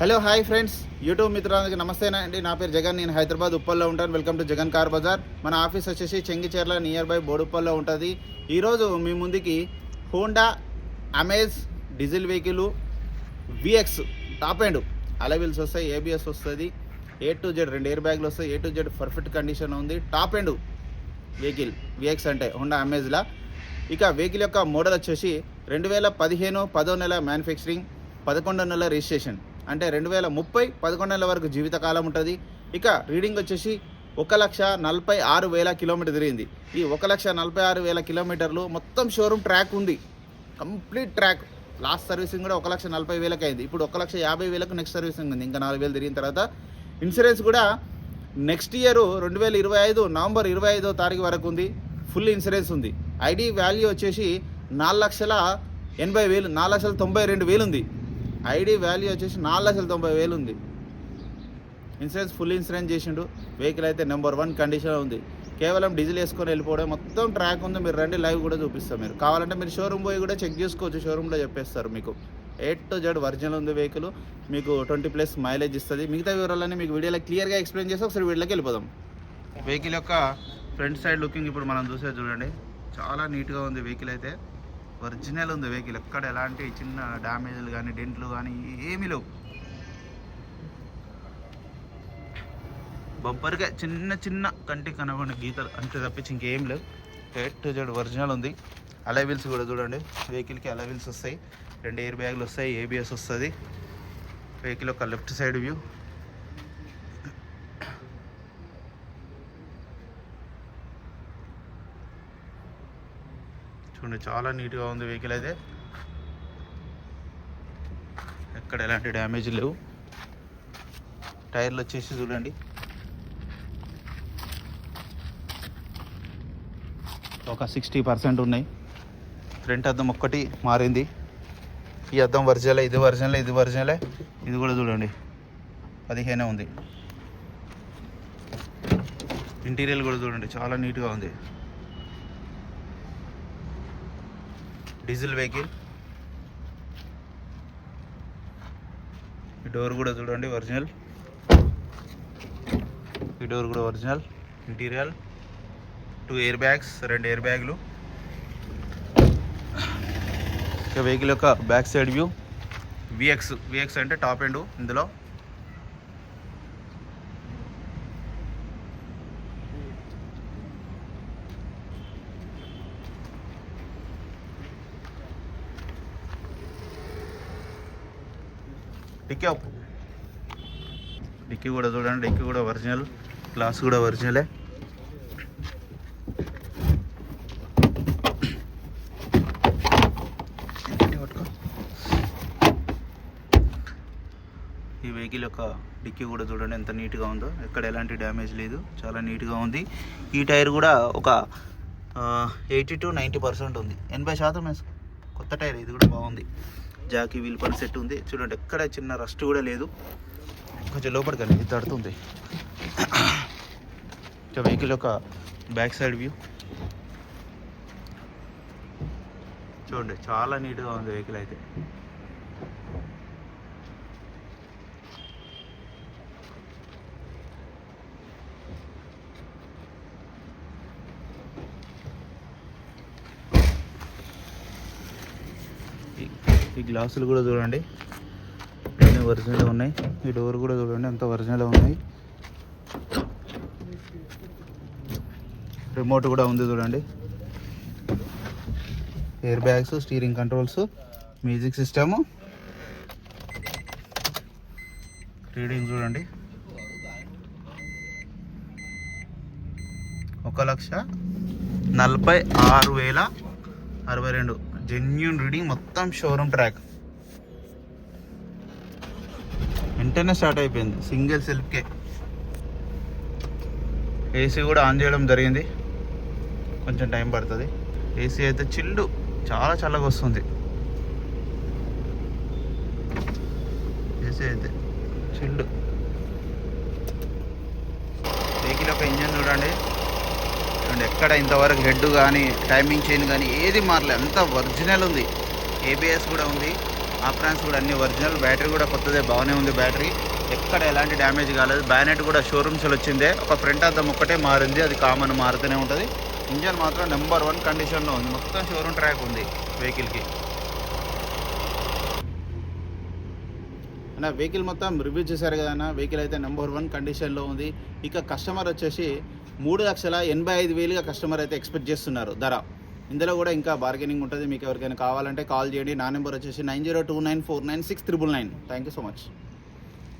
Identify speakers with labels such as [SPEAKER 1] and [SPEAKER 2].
[SPEAKER 1] Hello hi friends, YouTube మిత్రులందరికీ నమస్తేనండి. నా పేరు జగన్, నేను హైదరాబాద్ ఉప్పల్లో ఉంటాను. Welcome to Jagan car bazaar. మన ఆఫీస్ వచ్చేసి చెంగిచెర్ల నియర్ బై బోడుప్పల్లో ఉంటుంది. ఈరోజు మీ ముందుకి Honda amaze diesel vehicle vx top end alloy wheels వస్తాయి, ఏబిఎస్ వస్తుంది, A to Z 2 ఎయిర్ బ్యాగ్లు వస్తాయి, A to Z perfect condition ఉంది. టాప్ ఎండ్ వెహికల్ విఎక్స్ అంటే హోండా అమేజ్లా. ఇక వెహికల్ యొక్క మోడల్ వచ్చేసి 2015 10వ నెల మ్యానుఫ్యాక్చరింగ్, 11వ నెల రిజిస్ట్రేషన్, అంటే 2030 11 నెలల వరకు జీవితకాలం ఉంటుంది. ఇక రీడింగ్ వచ్చేసి 1,46,000 కిలోమీటర్ తిరిగింది. ఈ 1,46,000 కిలోమీటర్లు మొత్తం షోరూమ్ ట్రాక్ ఉంది, కంప్లీట్ ట్రాక్. లాస్ట్ సర్వీసింగ్ కూడా 1,40,000 అయింది. ఇప్పుడు 1,50,000 నెక్స్ట్ సర్వీసింగ్ ఉంది. ఇంకా 4,000 తిరిగిన తర్వాత ఇన్సూరెన్స్ కూడా నెక్స్ట్ ఇయర్ 2025 నవంబర్ 25వ తారీఖు వరకు ఉంది. ఫుల్ ఇన్సూరెన్స్ ఉంది. ఐడి వాల్యూ వచ్చేసి 4,80,000 4,92,000 ఉంది. ఐడి వాల్యూ వచ్చేసి 4,90,000 ఉంది. ఇన్సూరెన్స్ ఫుల్ ఇన్సూరెన్స్ చేసిండు. వెహికల్ అయితే నెంబర్ 1 కండిషన్ ఉంది. కేవలం డీజిల్ వేసుకొని వెళ్ళిపోవడం, మొత్తం ట్రాక్ ఉంది. మీరు రండి, లైవ్ కూడా చూపిస్తాం. మీరు కావాలంటే మీరు షోరూమ్ పోయి కూడా చెక్ చేసుకోవచ్చు. షోరూంలో చెప్పేస్తారు మీకు. A to Z ఒరిజినల్ ఉంది వెహికల్. మీకు 20+ మైలేజ్ ఇస్తుంది. మిగతా వివరాలన్నీ మీకు వీడియోలో క్లియర్గా ఎక్స్ప్లెయిన్ చేసి ఒకసారి వీడియోకి వెళ్ళిపోదాం. వెహికల్ యొక్క ఫ్రంట్ సైడ్ లుకింగ్ ఇప్పుడు మనం చూసేది చూడండి. చాలా నీట్గా ఉంది వెహికల్ అయితే. ఒరిజినల్ ఉంది వెహికల్. ఎక్కడ ఎలాంటి చిన్న డ్యామేజ్లు కానీ డెంట్లు కానీ ఏమీ లేవు. బంపర్గా చిన్న చిన్న కంటికి కనబడిన గీతలు అంతే తప్పించి ఇంకేం లేవు. A to Z ఒరిజినల్ ఉంది. అలైవిల్స్ కూడా చూడండి. వెహికల్కి అలైవిల్స్ వస్తాయి, 2 ఎయిర్ బ్యాగ్లు వస్తాయి, ఏబిఎస్ వస్తుంది. వెహికల్ యొక్క లెఫ్ట్ సైడ్ వ్యూ చూడండి. చాలా నీట్గా ఉంది వెహికల్ అయితే. ఎక్కడ ఎలాంటి డ్యామేజ్ లేవు. టైర్లు వచ్చేసి చూడండి, ఒక 60% ఉన్నాయి. ఫ్రంట్ అద్దం ఒక్కటి మారింది. ఈ అద్దం ఒరిజినలే, ఇది ఒరిజినలే, ఇది ఒరిజినలే. ఇది కూడా చూడండి 15 ఉంది. ఇంటీరియర్ కూడా చూడండి, చాలా నీట్గా ఉంది. Diesel vehicle. ఈ డోర్ కూడా చూడండి ఒరిజినల్. ఈ డోర్ కూడా original. Interior 2 air bags, 2 air బ్యాగ్లు. ఇక వెహికల్ యొక్క బ్యాక్ సైడ్ వ్యూ. విఎక్స్ అంటే టాప్ ఎండ్ ఇందులో. డిక్కీ కూడా చూడండి. డిక్కీ కూడా ఒరిజినల్. గ్లాస్ కూడా ఒరిజినలే. ఈ వెహికల్ యొక్క డిక్కీ కూడా చూడండి ఎంత నీట్గా ఉందో. ఎక్కడ ఎలాంటి డ్యామేజ్ లేదు, చాలా నీట్గా ఉంది. ఈ టైర్ కూడా ఒక 80 to 90% ఉంది. 80% కొత్త టైర్. ఇది కూడా బాగుంది. జాకీ వీల్ పని సెట్ ఉంది. చూడండి ఎక్కడ చిన్న రస్ట్ కూడా లేదు. కొంచెం లోపలికి వెళ్ళి ఇది తడుతుంది. వెహికల్ యొక్క బ్యాక్ సైడ్ వ్యూ చూడండి, చాలా నీట్గా ఉంది వెహికల్ అయితే. ఈ గ్లాసులు కూడా చూడండి అన్నీ ఒరిజినల్ ఉన్నాయి. ఈ డోర్ కూడా చూడండి అంత ఒరిజినల్ ఉన్నాయి. రిమోట్ కూడా ఉంది చూడండి. Air bags, steering controls, music system. Reading చూడండి 1,46,062 జెన్యూన్ రీడింగ్. మొత్తం షోరూమ్ ట్రాక్. వెంటనే స్టార్ట్ అయిపోయింది. సింగిల్ సెల్ఫ్కే. ఏసీ కూడా ఆన్ చేయడం జరిగింది. కొంచెం టైం పడుతుంది. ఏసీ అయితే చిల్లు, చాలా చల్లగా వస్తుంది. ఏసీ అయితే చిల్లు. వెహికల్ యొక్క ఇంజన్ చూడండి. ఎక్కడ ఇంతవరకు హెడ్ కానీ టైమింగ్ చైన్ కానీ ఏది మారలేదు, అంతా ఒరిజినల్ ఉంది. ఏబిఎస్ కూడా ఉంది. ఆప్రాన్స్ కూడా అన్ని ఒరిజినల్, బ్యాటరీ కూడా కొత్తదే, బాగానే ఉంది బ్యాటరీ, ఎక్కడ ఎలాంటి డ్యామేజ్ కాలేదు. బ్యానెట్ కూడా షోరూమ్స్లో వచ్చిందే, ఒక ఫ్రంట్ అద్దం ఒక్కటే మారింది, అది కామన్ మారుతూనే ఉంటుంది. ఇంజన్ మాత్రం నెంబర్ 1 కండిషన్లో ఉంది, మొత్తం షోరూమ్ ట్రాక్ ఉంది వెహికల్కి. అన్న వెహికల్ మొత్తం రివ్యూ చేశారు కదా అన్న, వెహికల్ అయితే నెంబర్ 1 కండిషన్లో ఉంది. ఇక కస్టమర్ వచ్చేసి 3,85,000గా కస్టమర్ అయితే ఎక్స్పెక్ట్ చేస్తున్నారు ధర. ఇందులో కూడా ఇంకా బార్గెనింగ్ ఉంటుంది. మీకు ఎవరికైనా కావాలంటే కాల్ చేయండి. నా నెంబర్ వచ్చేసి 9029496999. Thank you so much.